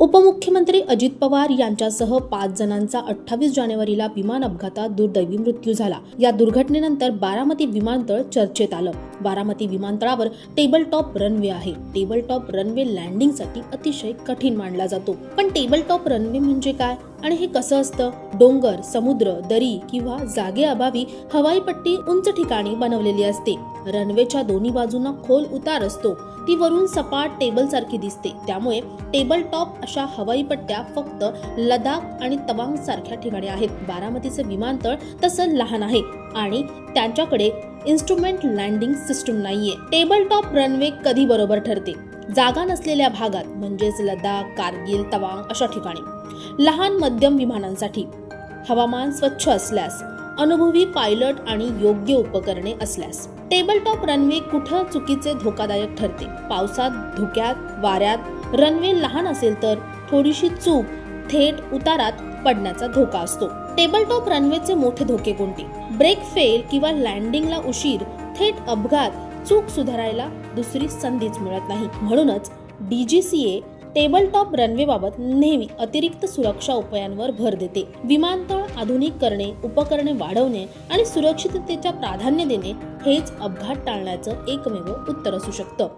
उपमुख्यमंत्री अजित पवार यांच्यासह 5 जणांचा 28 जानेवारीला विमान अपघातात दुर्दैवी मृत्यू झाला। या दुर्घटनेनंतर बारामती विमानतळ चर्चेत आलं। बारामती विमानतळावर टेबल टॉप रनवे आहे। टेबल टॉप रनवे लँडिंगसाठी अतिशय कठीण मानला जातो। पण टेबल टॉप रनवे म्हणजे काय आणि हे कसं असतं? डोंगर, समुद्र, दरी किंवा जागेअभावी हवाई पट्टी उंच ठिकाणी बनवलेली असते। रनवेच्या दोन्ही बाजूंना खोल उतार असतो। ती वरून सपाट टेबल सारखी दिसते। त्यामुळे टेबल टॉप अशा हवाई पट्ट्या फक्त लडाख आणि तवांग सारख्या ठिकाणी आहेत। बारामतीचे विमानतळ तसं लहान आहे आणि त्यांच्याकडे इन्स्ट्रुमेंट लँडिंग सिस्टम नाहीये। टेबल टॉप रनवे कधी बरोबर ठरते? जागा नसलेल्या भागात म्हणजेच लडाख, कारगिल, तवांग अशा ठिकाणी। लहान मध्यम विमानांसाठी हवामान स्वच्छ असल्यास, अनुभवी पायलट आणि योग्य उपकरणे असल्यास। टेबल टॉप रनवे कुठं चुकीचे धोकादायक ठरते? पावसात, धुक्यात, वाऱ्यात। रनवे लहान असेल तर थोडीशी चूक थेट उतारात पडण्याचा धोका असतो। टेबल टॉप रनवेचे मोठे धोके कोणते? ब्रेक फेल किंवा लँडिंगला उशीर, थेट अपघात, चूक सुधारायला दुसरी संधीच मिळत नाही। म्हणूनच DGCA टेबल टॉप रनवे बाबत नेहमी अतिरिक्त सुरक्षा उपायांवर भर देते। विमानतळ आधुनिक करणे, उपकरणे वाढवणे आणि सुरक्षिततेच्या प्राधान्य देणे हेच अपघात टाळण्याचं एकमेव उत्तर असू शकतं।